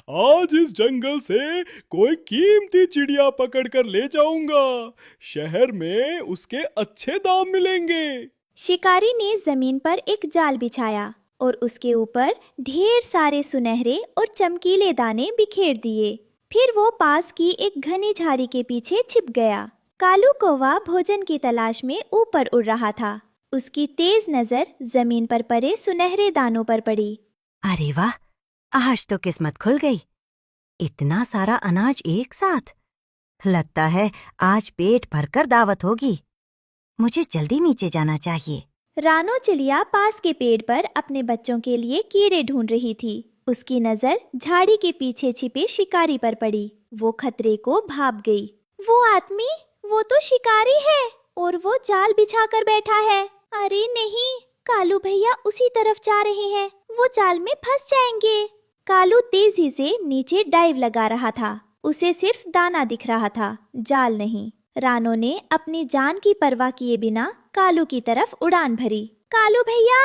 आज इस जंगल से कोई कीमती चिड़िया पकड़ कर ले जाऊंगा। शहर में उसके अच्छे दाम मिलेंगे। शिकारी ने जमीन पर एक जाल बिछाया और उसके ऊपर ढेर सारे सुनहरे और चमकीले दाने बिखेर दिए। फिर वो पास की एक घनी झाड़ी के पीछे छिप गया। कालू कौवा भोजन की तलाश में ऊपर उड़ रहा था। उसकी तेज नजर जमीन पर पड़े सुनहरे दानों पर पड़ी। अरे वाह, आज तो किस्मत खुल गई। इतना सारा अनाज एक साथ। लगता है आज पेट भरकर दावत होगी। मुझे जल्दी नीचे जाना चाहिए। रानो चिड़िया पास के पेड़ पर अपने बच्चों के लिए कीड़े ढूंढ रही थी। उसकी नजर झाड़ी के पीछे छिपे शिकारी पर पड़ी। वो खतरे को भाप गई। वो आदमी, वो तो शिकारी है और वो जाल बिछा कर बैठा है। अरे नहीं, कालू भैया उसी तरफ जा रहे हैं। वो जाल में फंस जाएंगे। कालू तेजी से नीचे डाइव लगा रहा था। उसे सिर्फ दाना दिख रहा था, जाल नहीं। रानो ने अपनी जान की परवाह किए बिना कालू की तरफ उड़ान भरी। कालू भैया,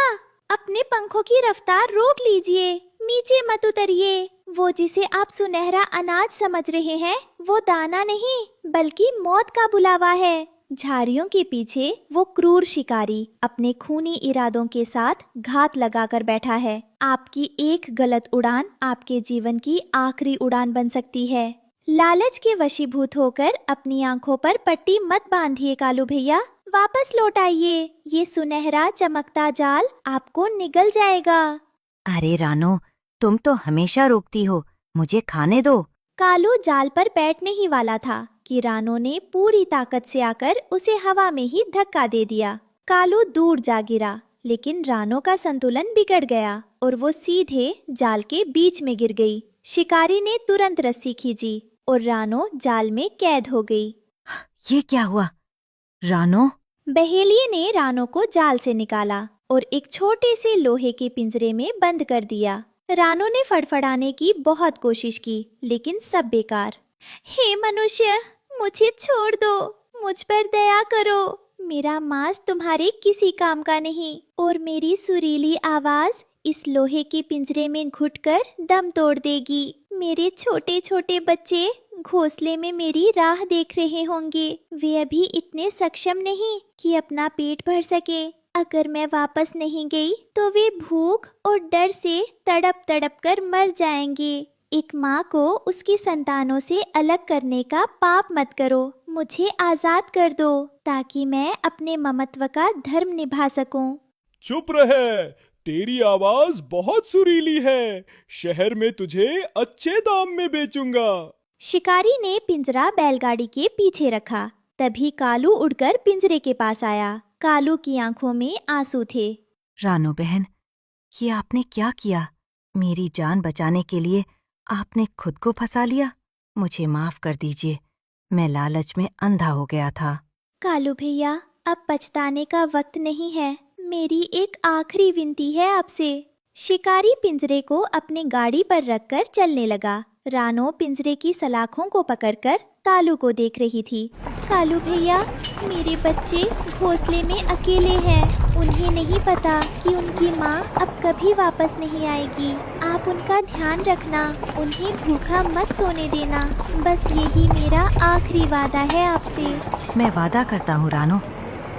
अपने पंखों की रफ्तार रोक लीजिए, नीचे मत उतरिए। वो जिसे आप सुनहरा अनाज समझ रहे हैं, वो दाना नहीं बल्कि मौत का बुलावा है। झाड़ियों के पीछे वो क्रूर शिकारी अपने खूनी इरादों के साथ घात लगाकर बैठा है। आपकी एक गलत उड़ान आपके जीवन की आखिरी उड़ान बन सकती है। लालच के वशीभूत होकर अपनी आंखों पर पट्टी मत बांधिए कालू भैया, वापस लौट आइए। ये सुनहरा चमकता जाल आपको निगल जाएगा। अरे रानो, तुम तो हमेशा रोकती हो, मुझे खाने दो। कालू जाल पर बैठने ही वाला था कि रानो ने पूरी ताकत से आकर उसे हवा में ही धक्का दे दिया। कालू दूर जा गिरा, लेकिन रानो का संतुलन बिगड़ गया और वो सीधे जाल के बीच में गिर गई। शिकारी ने तुरंत रस्सी खींची और रानो जाल में कैद हो गई। ये क्या हुआ? रानो, बहेलिये ने रानो को जाल से निकाला और एक छोटे से लोहे के पिंजरे में बंद कर दिया। रानो ने फड़फड़ाने की बहुत कोशिश की, लेकिन सब बेकार। हे मनुष्य, मुझे छोड़ दो, मुझ पर दया करो। मेरा मांस तुम्हारे किसी काम का नहीं और मेरी सुरीली आवाज इस लोहे के पिंजरे में घुटकर दम तोड़ देगी। मेरे छोटे छोटे बच्चे घोंसले में मेरी राह देख रहे होंगे। वे अभी इतने सक्षम नहीं कि अपना पेट भर सके। अगर मैं वापस नहीं गई तो वे भूख और डर से तड़प तड़प कर मर जाएंगे। एक माँ को उसकी संतानों से अलग करने का पाप मत करो। मुझे आजाद कर दो ताकि मैं अपने ममत्व का धर्म निभा सकूं। चुप रहे, तेरी आवाज बहुत सुरीली है। शहर में तुझे अच्छे दाम में बेचूंगा। शिकारी ने पिंजरा बैलगाड़ी के पीछे रखा। तभी कालू उड़कर पिंजरे के पास आया। कालू की आंखों में आंसू थे। रानो बहन, ये आपने क्या किया? मेरी जान बचाने के लिए आपने खुद को फंसा लिया। मुझे माफ कर दीजिए, मैं लालच में अंधा हो गया था। कालू भैया, अब पछताने का वक्त नहीं है। मेरी एक आखिरी विनती है आपसे। शिकारी पिंजरे को अपनी गाड़ी पर रखकर चलने लगा। रानो पिंजरे की सलाखों को पकड़कर कालू को देख रही थी। कालू भैया, मेरे बच्चे घोंसले में अकेले हैं। उन्हें नहीं पता कि उनकी माँ अब कभी वापस नहीं आएगी। आप उनका ध्यान रखना, उन्हें भूखा मत सोने देना। बस यही मेरा आखिरी वादा है आपसे। मैं वादा करता हूँ रानो,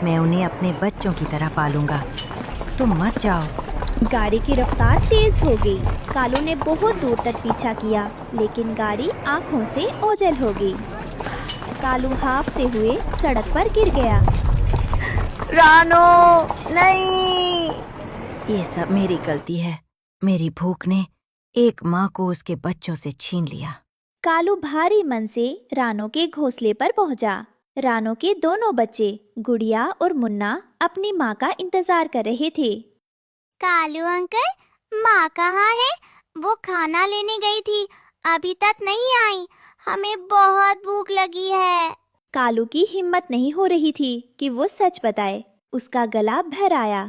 मैं उन्हें अपने बच्चों की तरह पालूंगा। तुम मत जाओ। गाड़ी की रफ्तार तेज हो गई। कालू ने बहुत दूर तक पीछा किया, लेकिन गाड़ी आंखों से ओझल हो गई। कालू हांफते हुए सड़क पर गिर गया। रानो, नहीं! ये सब मेरी गलती है। मेरी भूख ने एक माँ को उसके बच्चों से छीन लिया। कालू भारी मन से रानो के घोंसले पर पहुंचा। रानो के दोनों बच्चे गुड़िया और मुन्ना अपनी माँ का इंतजार कर रहे थे। कालू अंकल, माँ कहाँ है? वो खाना लेने गई थी, अभी तक नहीं आई। हमें बहुत भूख लगी है। कालू की हिम्मत नहीं हो रही थी कि वो सच बताए। उसका गला भर आया।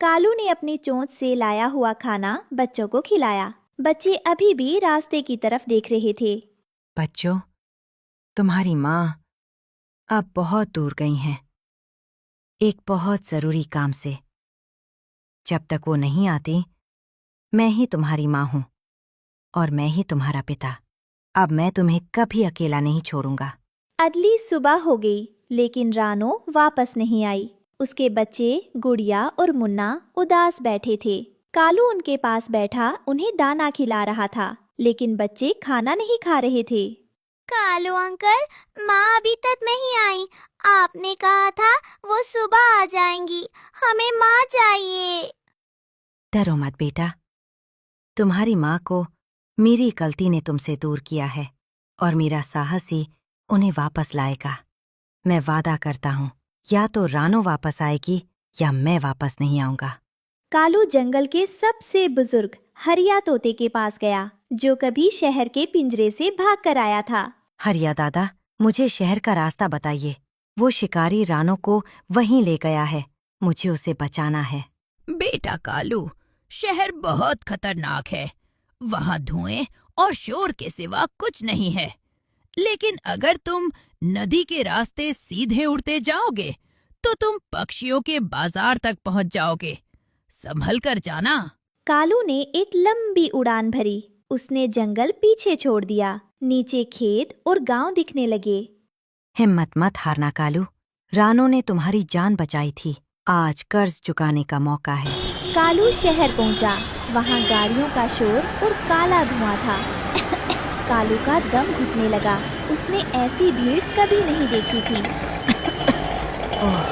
कालू ने अपनी चोंच से लाया हुआ खाना बच्चों को खिलाया। बच्चे अभी भी रास्ते की तरफ देख रहे थे। बच्चों, तुम्हारी माँ अब बहुत दूर गई हैं, एक बहुत जरूरी काम से। जब तक वो नहीं आती, मैं ही तुम्हारी माँ हूँ और मैं ही तुम्हारा पिता। अब मैं तुम्हें कभी अकेला नहीं छोड़ूंगा। अगली सुबह हो गई, लेकिन रानो वापस नहीं आई। उसके बच्चे गुड़िया और मुन्ना उदास बैठे थे। कालू उनके पास बैठा उन्हें दाना खिला रहा था, लेकिन बच्चे खाना नहीं खा रहे थे। कालू अंकल, माँ अभी तक नहीं आई। आपने कहा था वो सुबह आ जाएंगी। हमें माँ चाहिए। डरो मत बेटा, तुम्हारी माँ को मेरी गलती ने तुमसे दूर किया है और मेरा साहस ही उन्हें वापस लाएगा। मैं वादा करता हूँ, या तो रानो वापस आएगी या मैं वापस नहीं आऊंगा। कालू जंगल के सबसे बुजुर्ग हरिया तोते के पास गया, जो कभी शहर के पिंजरे से भाग कर आया था। हरिया दादा, मुझे शहर का रास्ता बताइए। वो शिकारी रानो को वहीं ले गया है, मुझे उसे बचाना है। बेटा कालू, शहर बहुत खतरनाक है। वहाँ धुएं और शोर के सिवा कुछ नहीं है। लेकिन अगर तुम नदी के रास्ते सीधे उड़ते जाओगे तो तुम पक्षियों के बाजार तक पहुँच जाओगे। संभल कर जाना। कालू ने एक लंबी उड़ान भरी। उसने जंगल पीछे छोड़ दिया। नीचे खेत और गांव दिखने लगे। हिम्मत मत हारना कालू, रानो ने तुम्हारी जान बचाई थी। आज कर्ज चुकाने का मौका है। कालू शहर पहुंचा। वहां गाड़ियों का शोर और काला धुआं था। कालू का दम घुटने लगा। उसने ऐसी भीड़ कभी नहीं देखी थी। ओह,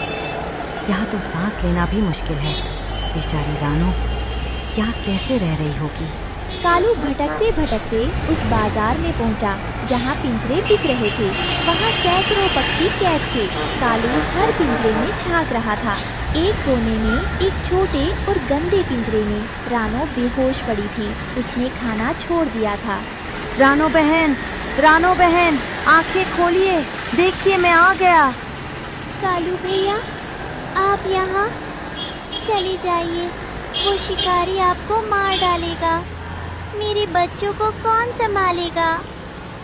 यहाँ तो सांस लेना भी मुश्किल है। बेचारी रानो यहाँ कैसे रह रही होगी। कालू भटकते भटकते उस बाजार में पहुंचा, जहां पिंजरे बिक रहे थे। वहां सैकड़ों पक्षी कैद थे। कालू हर पिंजरे में झांक रहा था। एक कोने में, एक छोटे और गंदे पिंजरे में रानो बेहोश पड़ी थी। उसने खाना छोड़ दिया था। रानो बहन, आंखें खोलिए, देखिए मैं आ गया। कालू भैया, आप यहाँ चली जाइए। वो शिकारी आपको मार डालेगा। मेरे बच्चों को कौन संभालेगा?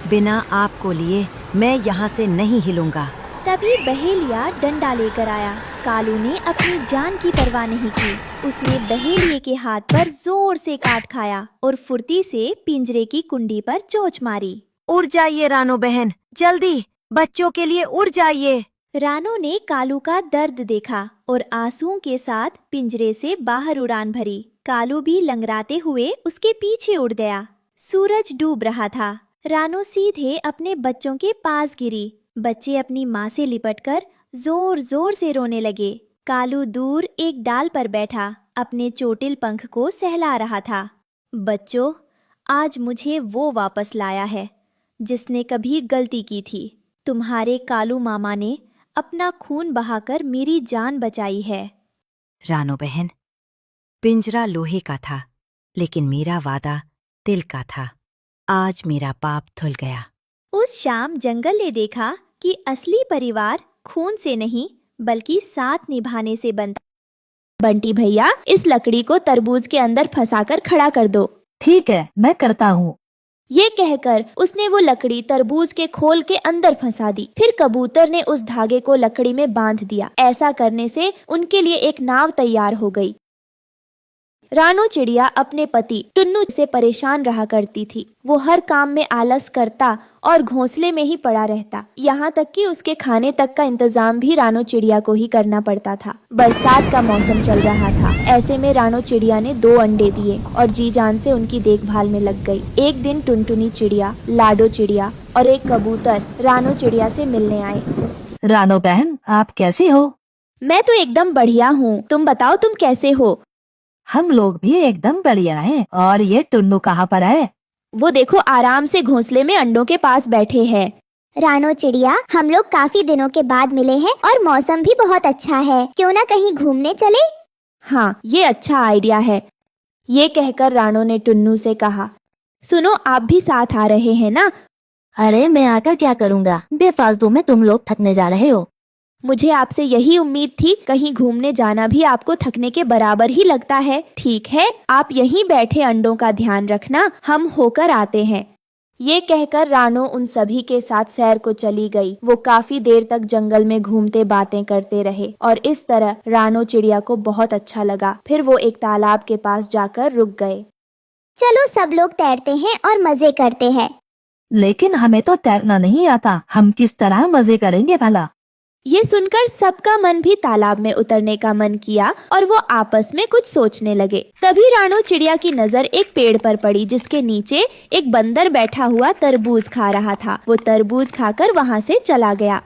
बिना आपको लिए मैं यहाँ से नहीं हिलूंगा। तभी बहेलिया डंडा लेकर आया। कालू ने अपनी जान की परवाह नहीं की। उसने बहेलिये के हाथ पर जोर से काट खाया और फुर्ती से पिंजरे की कुंडी पर चोंच मारी। उड़ जाइए रानो बहन, जल्दी, बच्चों के लिए उड़ जाइए। रानो ने कालू का दर्द देखा और आंसुओं के साथ पिंजरे से बाहर उड़ान भरी। कालू भी लंगड़ाते हुए उसके पीछे उड़ गया। सूरज डूब रहा था। रानो सीधे अपने बच्चों के पास गिरी। बच्चे अपनी माँ से लिपटकर जोर जोर से रोने लगे। कालू दूर एक डाल पर बैठा अपने चोटिल पंख को सहला रहा था। बच्चों, आज मुझे वो वापस लाया है जिसने कभी गलती की थी। तुम्हारे कालू मामा ने अपना खून बहाकर मेरी जान बचाई है। रानो बहन, पिंजरा लोहे का था, लेकिन मेरा वादा दिल का था। आज मेरा पाप धुल गया। उस शाम जंगल ने देखा कि असली परिवार खून से नहीं बल्कि साथ निभाने से बनता। बंटी भैया, इस लकड़ी को तरबूज के अंदर फंसाकर खड़ा कर दो। ठीक है, मैं करता हूँ। ये कहकर उसने वो लकड़ी तरबूज के खोल के अंदर फंसा दी। फिर कबूतर ने उस धागे को लकड़ी में बांध दिया। ऐसा करने से उनके लिए एक नाव तैयार हो गई। रानो चिड़िया अपने पति टुन्नू से परेशान रहा करती थी। वो हर काम में आलस करता और घोंसले में ही पड़ा रहता। यहाँ तक कि उसके खाने तक का इंतजाम भी रानो चिड़िया को ही करना पड़ता था। बरसात का मौसम चल रहा था। ऐसे में रानो चिड़िया ने 2 अंडे दिए और जी जान से उनकी देखभाल में लग गई। एक दिन टुनटुनी चिड़िया, लाडो चिड़िया और एक कबूतर रानो चिड़िया से मिलने आए। रानो बहन, आप कैसी हो? मैं तो एकदम बढ़िया हूँ। तुम बताओ, तुम कैसे हो? हम लोग भी एकदम बढ़िया हैं। और ये टुन्नू कहाँ पर है? वो देखो, आराम से घोंसले में अंडों के पास बैठे हैं। रानो चिड़िया, हम लोग काफी दिनों के बाद मिले हैं और मौसम भी बहुत अच्छा है। क्यों ना कहीं घूमने चले? हाँ, ये अच्छा आइडिया है। ये कहकर रानो ने टुन्नू से कहा, सुनो, आप भी साथ आ रहे हैं ना? अरे मैं आकर क्या करूँगा? बेफालतू में तुम लोग थकने जा रहे हो। मुझे आपसे यही उम्मीद थी। कहीं घूमने जाना भी आपको थकने के बराबर ही लगता है। ठीक है, आप यहीं बैठे अंडों का ध्यान रखना, हम होकर आते हैं। ये कहकर रानो उन सभी के साथ सैर को चली गई। वो काफी देर तक जंगल में घूमते बातें करते रहे और इस तरह रानो चिड़िया को बहुत अच्छा लगा। फिर वो एक तालाब के पास जाकर रुक गए। चलो सब लोग तैरते हैं और मजे करते हैं। लेकिन हमें तो तैरना नहीं आता, हम किस तरह मजे करेंगे भला? ये सुनकर सबका मन भी तालाब में उतरने का मन किया और वो आपस में कुछ सोचने लगे। तभी रानो चिड़िया की नजर एक पेड़ पर पड़ी जिसके नीचे एक बंदर बैठा हुआ तरबूज खा रहा था। वो तरबूज खाकर वहाँ से चला गया।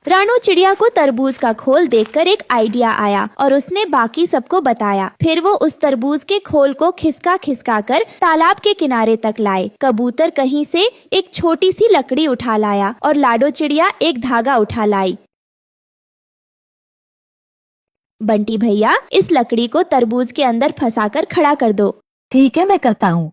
रानो चिड़िया को तरबूज का खोल देखकर एक आइडिया आया और उसने बाकी सबको बताया। फिर वो उस तरबूज के खोल को खिसका खिसका कर तालाब के किनारे तक लाए। कबूतर कहीं से एक छोटी सी लकड़ी उठा लाया और लाडो चिड़िया एक धागा उठा लाई। बंटी भैया, इस लकड़ी को तरबूज के अंदर फंसाकर खड़ा कर दो। ठीक है, मैं करता हूँ।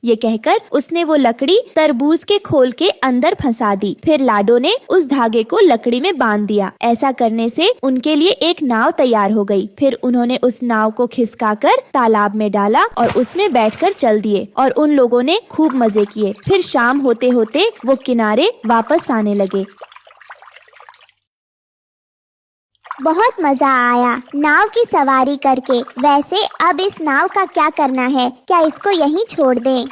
ये कहकर उसने वो लकड़ी तरबूज के खोल के अंदर फंसा दी। फिर लाडो ने उस धागे को लकड़ी में बांध दिया। ऐसा करने से उनके लिए एक नाव तैयार हो गई। फिर उन्होंने उस नाव को खिसकाकर तालाब में डाला और उसमें बैठकर चल दिए और उन लोगों ने खूब मजे किए। फिर शाम होते होते वो किनारे वापस आने लगे। बहुत मजा आया नाव की सवारी करके। वैसे अब इस नाव का क्या करना है? क्या इसको यहीं छोड़ दें?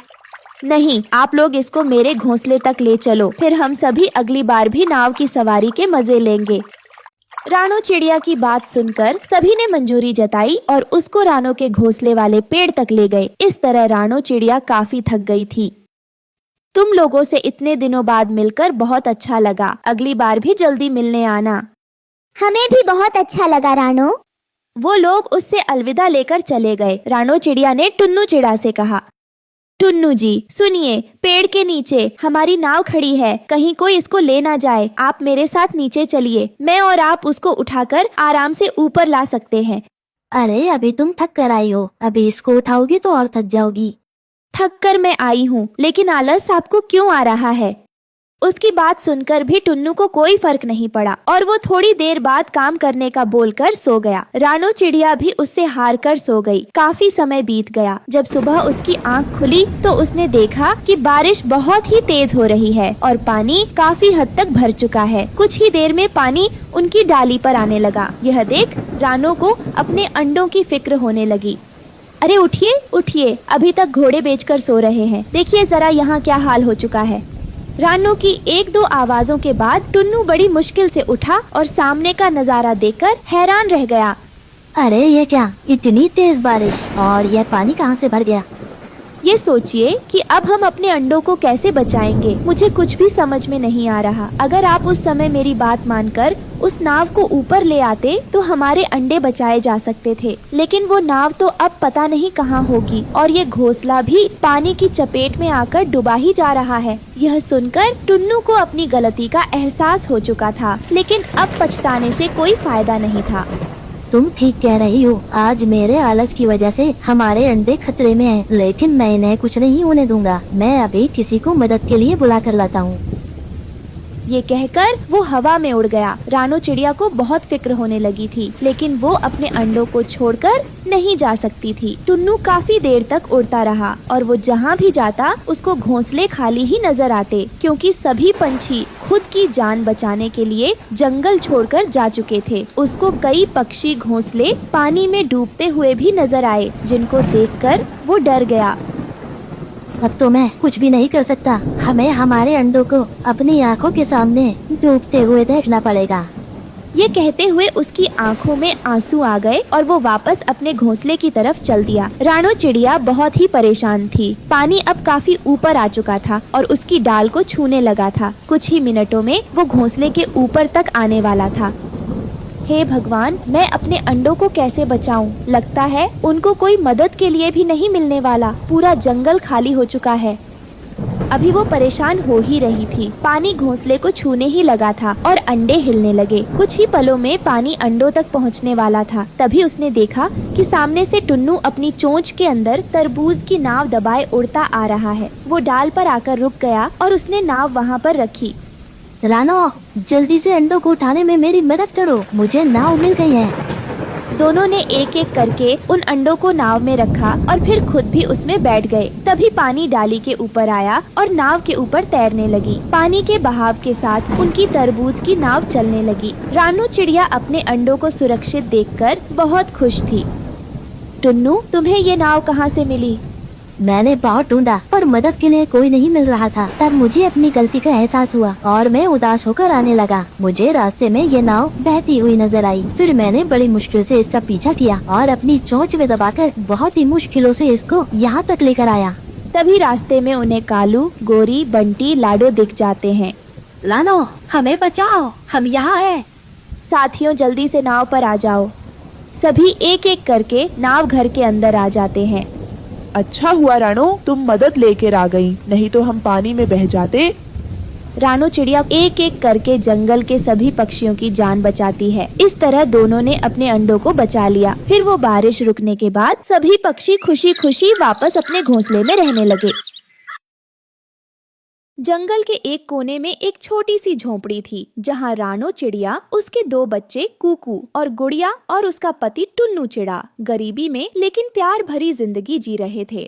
नहीं, आप लोग इसको मेरे घोंसले तक ले चलो। फिर हम सभी अगली बार भी नाव की सवारी के मजे लेंगे। रानो चिड़िया की बात सुनकर सभी ने मंजूरी जताई और उसको रानो के घोंसले वाले पेड़ तक ले गए। इस तरह रानो चिड़िया काफी थक गई थी। तुम लोगों से इतने दिनों बाद मिलकर बहुत अच्छा लगा। अगली बार भी जल्दी मिलने आना। हमें भी बहुत अच्छा लगा रानो। वो लोग उससे अलविदा लेकर चले गए। रानो चिड़िया ने टुन्नू चिड़ा से कहा, टुन्नू जी सुनिए, पेड़ के नीचे हमारी नाव खड़ी है, कहीं कोई इसको ले ना जाए। आप मेरे साथ नीचे चलिए, मैं और आप उसको उठाकर आराम से ऊपर ला सकते हैं। अरे अभी तुम थक कर आई हो, अभी इसको उठाओगी तो और थक जाओगी। थक कर मैं आई हूँ, लेकिन आलस आपको क्यों आ रहा है? उसकी बात सुनकर भी टुन्नू को कोई फर्क नहीं पड़ा और वो थोड़ी देर बाद काम करने का बोलकर सो गया। रानो चिड़िया भी उससे हार कर सो गई। काफी समय बीत गया। जब सुबह उसकी आंख खुली तो उसने देखा कि बारिश बहुत ही तेज हो रही है और पानी काफी हद तक भर चुका है। कुछ ही देर में पानी उनकी डाली पर आने लगा। यह देख रानो को अपने अंडों की फिक्र होने लगी। अरे उठिए उठिए, अभी तक घोड़े बेचकर सो रहे हैं। देखिए जरा यहाँ क्या हाल हो चुका है। रानो की एक दो आवाजों के बाद टुन्नू बड़ी मुश्किल से उठा और सामने का नजारा देखकर हैरान रह गया। अरे ये क्या, इतनी तेज बारिश, और यह पानी कहाँ से भर गया? ये सोचिए कि अब हम अपने अंडों को कैसे बचाएंगे। मुझे कुछ भी समझ में नहीं आ रहा। अगर आप उस समय मेरी बात मानकर उस नाव को ऊपर ले आते तो हमारे अंडे बचाए जा सकते थे, लेकिन वो नाव तो अब पता नहीं कहाँ होगी और ये घोंसला भी पानी की चपेट में आकर डूबा ही जा रहा है। यह सुनकर टुन्नू को अपनी गलती का एहसास हो चुका था, लेकिन अब पछताने से कोई फायदा नहीं था। तुम ठीक कह रही हो, आज मेरे आलस की वजह से हमारे अंडे खतरे में हैं, लेकिन मैं इन्हें कुछ नहीं होने दूंगा। मैं अभी किसी को मदद के लिए बुला कर लाता हूँ। ये कहकर वो हवा में उड़ गया। रानो चिड़िया को बहुत फिक्र होने लगी थी, लेकिन वो अपने अंडों को छोड़कर नहीं जा सकती थी। टुन्नू काफी देर तक उड़ता रहा और वो जहाँ भी जाता उसको घोंसले खाली ही नजर आते, क्योंकि सभी पंछी खुद की जान बचाने के लिए जंगल छोड़कर जा चुके थे। उसको कई पक्षी घोंसले पानी में डूबते हुए भी नजर आए, जिनको देखकर वो डर गया। अब तो मैं कुछ भी नहीं कर सकता। हमें हमारे अंडों को अपनी आंखों के सामने डूबते हुए देखना पड़ेगा। ये कहते हुए उसकी आंखों में आंसू आ गए और वो वापस अपने घोंसले की तरफ चल दिया। रानो चिड़िया बहुत ही परेशान थी। पानी अब काफी ऊपर आ चुका था और उसकी डाल को छूने लगा था। कुछ ही मिनटों में वो घोंसले के ऊपर तक आने वाला था। हे भगवान, मैं अपने अंडों को कैसे बचाऊं? लगता है उनको कोई मदद के लिए भी नहीं मिलने वाला। पूरा जंगल खाली हो चुका है। अभी वो परेशान हो ही रही थी, पानी घोंसले को छूने ही लगा था और अंडे हिलने लगे। कुछ ही पलों में पानी अंडों तक पहुंचने वाला था। तभी उसने देखा कि सामने से टुन्नू अपनी चोंच के अंदर तरबूज की नाव दबाए उड़ता आ रहा है। वो डाल पर आकर रुक गया और उसने नाव वहाँ पर रखी। रानो, जल्दी से अंडों को उठाने में मेरी मदद करो, मुझे नाव मिल गई है। दोनों ने एक एक करके उन अंडों को नाव में रखा और फिर खुद भी उसमें बैठ गए। तभी पानी डाली के ऊपर आया और नाव के ऊपर तैरने लगी। पानी के बहाव के साथ उनकी तरबूज की नाव चलने लगी। रानो चिड़िया अपने अंडों को सुरक्षित देखकर बहुत खुश थी। टुन्नू, तुम्हें ये नाव कहाँ से मिली? मैंने बहुत ढूंढा पर मदद के लिए कोई नहीं मिल रहा था। तब मुझे अपनी गलती का एहसास हुआ और मैं उदास होकर आने लगा। मुझे रास्ते में ये नाव बहती हुई नजर आई। फिर मैंने बड़ी मुश्किल से इसका पीछा किया और अपनी चोंच में दबाकर बहुत ही मुश्किलों से इसको यहाँ तक लेकर आया। तभी रास्ते में उन्हें कालू, गोरी, बंटी, लाडो दिख जाते हैं। लानो, हमें बचाओ, हम यहाँ हैं। साथियों, जल्दी से नाव पर आ जाओ। सभी एक एक करके नाव घर के अंदर आ जाते हैं। अच्छा हुआ रानो, तुम मदद लेकर आ गई, नहीं तो हम पानी में बह जाते। रानो चिड़िया एक एक करके जंगल के सभी पक्षियों की जान बचाती है। इस तरह दोनों ने अपने अंडों को बचा लिया। फिर वो बारिश रुकने के बाद सभी पक्षी खुशी खुशी वापस अपने घोंसले में रहने लगे। जंगल के एक कोने में एक छोटी सी झोपड़ी थी, जहाँ रानो चिड़िया, उसके 2 बच्चे कूकू और गुड़िया और उसका पति टुन्नू चिड़ा गरीबी में लेकिन प्यार भरी जिंदगी जी रहे थे।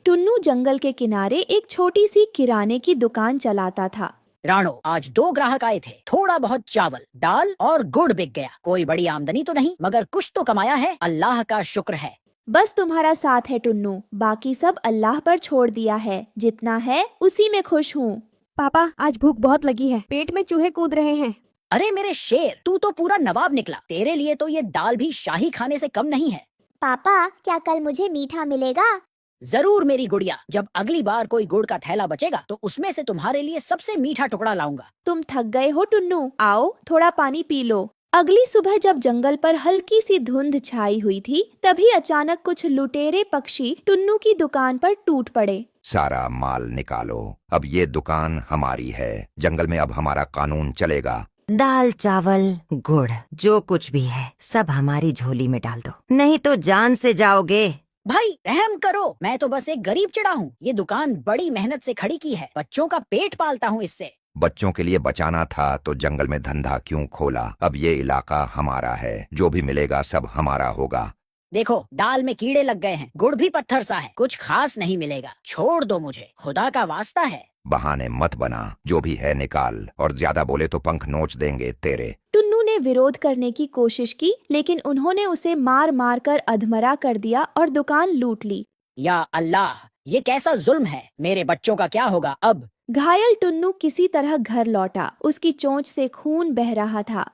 टुन्नू जंगल के किनारे एक छोटी सी किराने की दुकान चलाता था। रानो, आज 2 ग्राहक आए थे। थोड़ा बहुत चावल, दाल और गुड़ बिक गया। कोई बड़ी आमदनी तो नहीं, मगर कुछ तो कमाया है। अल्लाह का शुक्र है। बस तुम्हारा साथ है टुन्नू, बाकी सब अल्लाह पर छोड़ दिया है। जितना है उसी में खुश हूँ। पापा, आज भूख बहुत लगी है, पेट में चूहे कूद रहे हैं। अरे मेरे शेर, तू तो पूरा नवाब निकला। तेरे लिए तो ये दाल भी शाही खाने से कम नहीं है। पापा, क्या कल मुझे मीठा मिलेगा? जरूर मेरी गुड़िया। जब अगली बार कोई गुड़ का थैला बचेगा तो उसमें से तुम्हारे लिए सबसे मीठा टुकड़ा लाऊंगा। तुम थक गए हो टुन्नू, आओ थोड़ा पानी पी लो। अगली सुबह जब जंगल पर हल्की सी धुंध छाई हुई थी, तभी अचानक कुछ लुटेरे पक्षी टुन्नू की दुकान पर टूट पड़े। सारा माल निकालो, अब ये दुकान हमारी है। जंगल में अब हमारा कानून चलेगा। दाल, चावल, गुड़, जो कुछ भी है सब हमारी झोली में डाल दो, नहीं तो जान से जाओगे। भाई रहम करो, मैं तो बस एक गरीब चिड़ा हूँ। ये दुकान बड़ी मेहनत से खड़ी की है। बच्चों का पेट पालता हूँ इससे। बच्चों के लिए बचाना था तो जंगल में धंधा क्यों खोला? अब ये इलाका हमारा है, जो भी मिलेगा सब हमारा होगा। देखो, दाल में कीड़े लग गए हैं, गुड़ भी पत्थर सा है, कुछ खास नहीं मिलेगा। छोड़ दो मुझे, खुदा का वास्ता है। बहाने मत बना, जो भी है निकाल, और ज्यादा बोले तो पंख नोच देंगे तेरे। टुन्नू ने विरोध करने की कोशिश की, लेकिन उन्होंने उसे मार मार कर अधमरा कर दिया और दुकान लूट ली। या अल्लाह, ये कैसा जुल्म है। मेरे बच्चों का क्या होगा अब? घायल टुन्नू किसी तरह घर लौटा। उसकी चोंच से खून बह रहा था।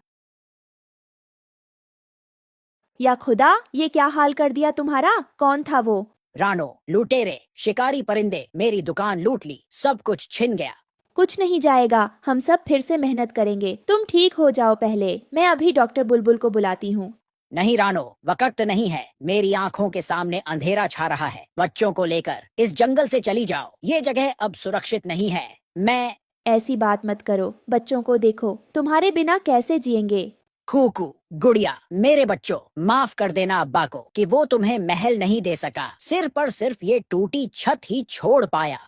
या खुदा, ये क्या हाल कर दिया तुम्हारा? कौन था वो? रानो, लुटेरे, शिकारी परिंदे मेरी दुकान लूट ली, सब कुछ छिन गया। कुछ नहीं जाएगा, हम सब फिर से मेहनत करेंगे। तुम ठीक हो जाओ पहले, मैं अभी डॉक्टर बुलबुल को बुलाती हूँ। नहीं रानो, वक्त नहीं है। मेरी आंखों के सामने अंधेरा छा रहा है। बच्चों को लेकर इस जंगल से चली जाओ। ये जगह अब सुरक्षित नहीं है। मैं ऐसी बात मत करो, बच्चों को देखो, तुम्हारे बिना कैसे जिएंगे। कूकू, गुड़िया, मेरे बच्चों, माफ कर देना अब्बा को कि वो तुम्हें महल नहीं दे सका। सिर पर सिर्फ ये टूटी छत ही छोड़ पाया।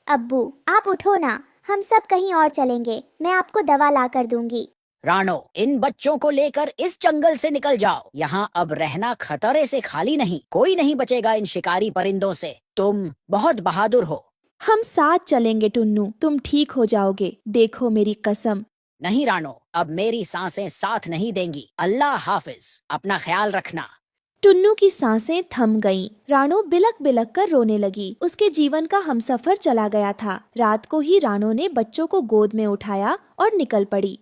अब्बू, आप उठो ना, हम सब कहीं और चलेंगे। मैं आपको दवा ला कर दूंगी। रानो, इन बच्चों को लेकर इस जंगल से निकल जाओ। यहाँ अब रहना खतरे से खाली नहीं। कोई नहीं बचेगा इन शिकारी परिंदों से। तुम बहुत बहादुर हो। हम साथ चलेंगे टुन्नू, तुम ठीक हो जाओगे, देखो मेरी कसम। नहीं रानो, अब मेरी सांसें साथ नहीं देंगी। अल्लाह हाफिज, अपना ख्याल रखना। टुन्नू की सांसें थम गईं। रानो बिलक बिलक कर रोने लगी। उसके जीवन का हमसफर चला गया था। रात को ही रानो ने बच्चों को गोद में उठाया और निकल पड़ी।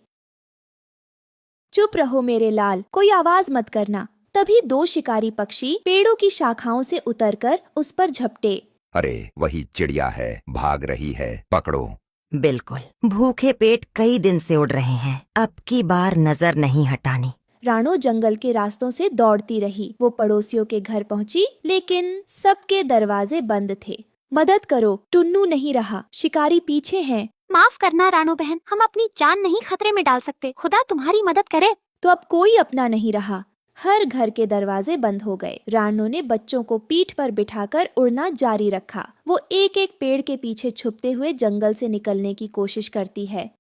चुप रहो मेरे लाल, कोई आवाज मत करना। तभी 2 शिकारी पक्षी पेड़ों की शाखाओं से उतरकर उस पर झपटे। अरे वही चिड़िया है, भाग रही है, पकड़ो। बिल्कुल, भूखे पेट कई दिन से उड़ रहे हैं, अब की बार नजर नहीं हटानी। रानो जंगल के रास्तों से दौड़ती रही। वो पड़ोसियों के घर पहुंची, लेकिन सबके दरवाजे बंद थे। मदद करो, टुन्नू नहीं रहा, शिकारी पीछे हैं। माफ करना रानो बहन, हम अपनी जान नहीं खतरे में डाल सकते। खुदा तुम्हारी मदद करे। तो अब कोई अपना नहीं रहा। हर घर के दरवाजे बंद हो गए। रानो ने बच्चों को पीठ पर बिठाकर उड़ना जारी रखा। वो एक एक पेड़ के पीछे छुपते हुए जंगल से निकलने की कोशिश करती है।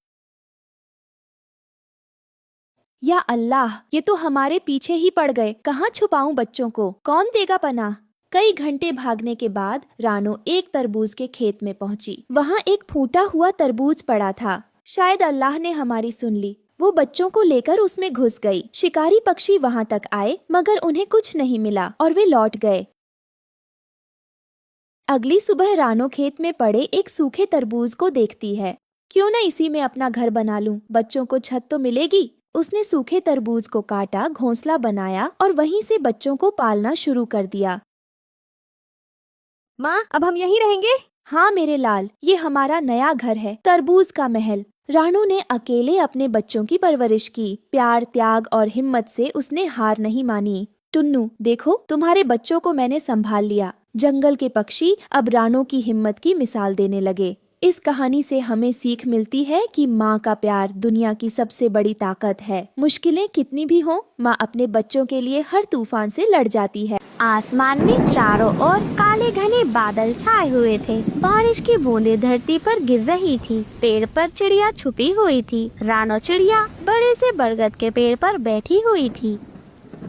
या अल्लाह, ये तो हमारे पीछे ही पड़ गए। कहाँ छुपाऊं बच्चों को? कौन देगा पनाह? कई घंटे भागने के बाद रानो एक तरबूज के खेत में पहुंची। वहाँ एक फूटा हुआ तरबूज पड़ा था। शायद अल्लाह ने हमारी सुन ली। वो बच्चों को लेकर उसमें घुस गई। शिकारी पक्षी वहां तक आए मगर उन्हें कुछ नहीं मिला और वे लौट गए। अगली सुबह रानो खेत में पड़े एक सूखे तरबूज को देखती है। क्यों न इसी में अपना घर बना लूं, बच्चों को छत तो मिलेगी। उसने सूखे तरबूज को काटा, घोंसला बनाया और वहीं से बच्चों को पालना शुरू कर दिया। माँ, अब हम यहीं रहेंगे? हाँ मेरे लाल, ये हमारा नया घर है, तरबूज का महल। रानू ने अकेले अपने बच्चों की परवरिश की। प्यार, त्याग और हिम्मत से उसने हार नहीं मानी। टुन्नू, देखो तुम्हारे बच्चों को मैंने संभाल लिया। जंगल के पक्षी अब रानू की हिम्मत की मिसाल देने लगे। इस कहानी से हमें सीख मिलती है कि माँ का प्यार दुनिया की सबसे बड़ी ताकत है। मुश्किलें कितनी भी हों, माँ अपने बच्चों के लिए हर तूफान से लड़ जाती है। आसमान में चारों ओर काले घने बादल छाए हुए थे। बारिश की बूंदें धरती पर गिर रही थी। पेड़ पर चिड़िया छुपी हुई थी। रानो चिड़िया बड़े से बरगद के पेड़ पर बैठी हुई थी।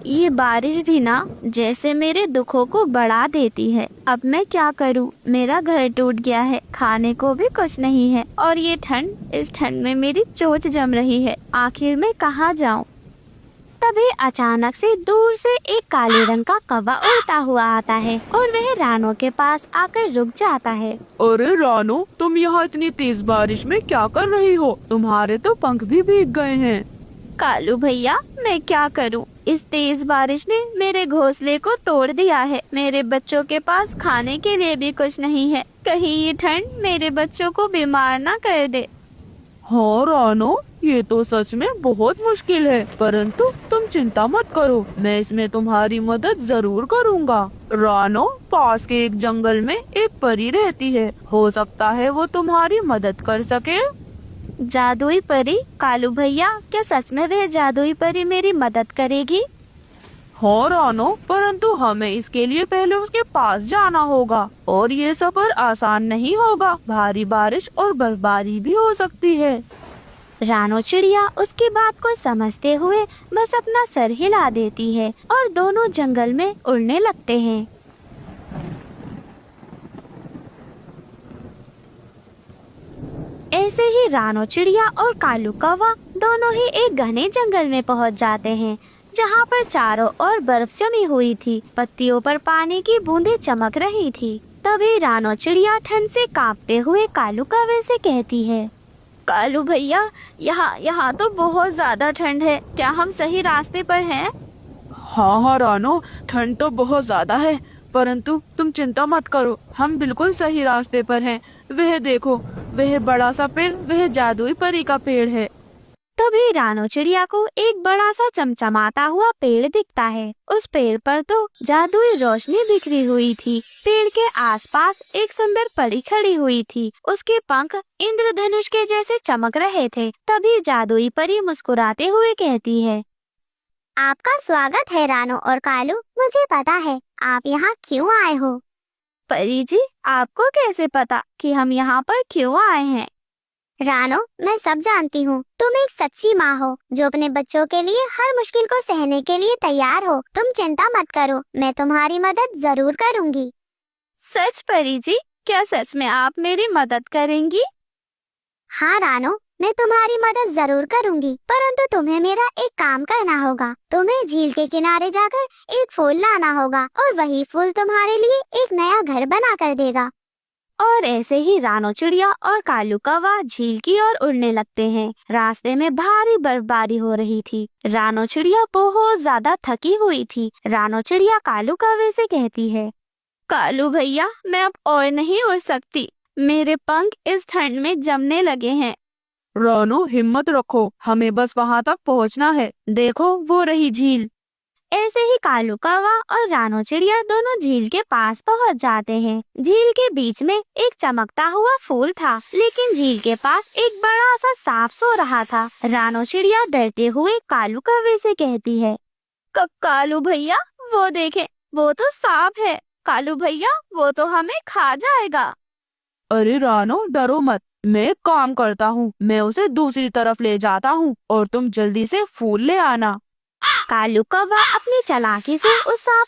ये बारिश भी ना जैसे मेरे दुखों को बढ़ा देती है। अब मैं क्या करूं? मेरा घर टूट गया है, खाने को भी कुछ नहीं है और ये ठंड, इस ठंड में मेरी चोट जम रही है। आखिर मैं कहाँ जाऊं? तभी अचानक से दूर से एक काले रंग का कौवा उड़ता हुआ आता है और वह रानो के पास आकर रुक जाता है। अरे रानो, तुम यहाँ इतनी तेज बारिश में क्या कर रही हो? तुम्हारे तो पंख भी भीग गए हैं। कालू भैया, मैं क्या करूं? इस तेज बारिश ने मेरे घोंसले को तोड़ दिया है। मेरे बच्चों के पास खाने के लिए भी कुछ नहीं है। कहीं ये ठंड मेरे बच्चों को बीमार ना कर दे। हाँ रानो, ये तो सच में बहुत मुश्किल है, परंतु तुम चिंता मत करो, मैं इसमें तुम्हारी मदद जरूर करूँगा। रानो, पास के एक जंगल में एक परी रहती है, हो सकता है वो तुम्हारी मदद कर सके। जादुई परी? कालू भैया, क्या सच में वह जादुई परी मेरी मदद करेगी? हाँ रानो, परंतु हमें इसके लिए पहले उसके पास जाना होगा और ये सफर आसान नहीं होगा। भारी बारिश और बर्फबारी भी हो सकती है। रानो चिड़िया उसकी बात को समझते हुए बस अपना सर हिला देती है और दोनों जंगल में उड़ने लगते हैं। ऐसे ही रानो चिड़िया और कालू कौवा दोनों ही एक घने जंगल में पहुंच जाते हैं, जहां पर चारों ओर बर्फ जमी हुई थी। पत्तियों पर पानी की बूंदें चमक रही थी। तभी रानो चिड़िया ठंड से कांपते हुए कालू कौवे से कहती है, कालू भैया, यहाँ तो बहुत ज्यादा ठंड है। क्या हम सही रास्ते पर हैं? हाँ रानो, ठंड तो बहुत ज्यादा है, परंतु तुम चिंता मत करो, हम बिल्कुल सही रास्ते पर हैं। वह देखो, वह बड़ा सा पेड़, वह जादुई परी का पेड़ है। तभी रानो चिड़िया को एक बड़ा सा चमचमाता हुआ पेड़ दिखता है। उस पेड़ पर तो जादुई रोशनी बिखरी हुई थी। पेड़ के आसपास एक सुंदर परी खड़ी हुई थी। उसके पंख इंद्रधनुष के जैसे चमक रहे थे। तभी जादुई परी मुस्कुराते हुए कहती है, आपका स्वागत है रानो और कालू। मुझे पता है आप यहाँ क्यों आए हो। परी जी, आपको कैसे पता कि हम यहाँ पर क्यों आए हैं? रानो, मैं सब जानती हूँ। तुम एक सच्ची माँ हो जो अपने बच्चों के लिए हर मुश्किल को सहने के लिए तैयार हो। तुम चिंता मत करो, मैं तुम्हारी मदद जरूर करूँगी। सच परी जी? क्या सच में आप मेरी मदद करेंगी? हाँ रानो, मैं तुम्हारी मदद जरूर करूँगी, परंतु तुम्हें मेरा एक काम करना होगा। तुम्हें झील के किनारे जाकर एक फूल लाना होगा और वही फूल तुम्हारे लिए एक नया घर बना कर देगा। और ऐसे ही रानो चिड़िया और कालू कौवा झील की ओर उड़ने लगते हैं। रास्ते में भारी बर्फबारी हो रही थी। रानो चिड़िया बहुत ज्यादा थकी हुई थी। रानो चिड़िया कालू कौवे से कहती है, कालू भैया, मैं अब और नहीं उड़ सकती। मेरे पंख इस ठंड में जमने लगे हैं। रानो, हिम्मत रखो, हमें बस वहाँ तक पहुँचना है। देखो, वो रही झील। ऐसे ही कालू कौवा और रानो चिड़िया दोनों झील के पास पहुंच जाते हैं। झील के बीच में एक चमकता हुआ फूल था, लेकिन झील के पास एक बड़ा सा सांप सो रहा था। रानो चिड़िया डरते हुए कालू कौवे से कहती है, कालू भैया, वो देखें, वो तो सांप है। कालू भैया, वो तो हमें खा जाएगा। अरे रानो, डरो मत, मैं एक काम करता हूँ, मैं उसे दूसरी तरफ ले जाता हूँ और तुम जल्दी से फूल ले आना। कालू कौवा अपनी चालाकी से उस सांप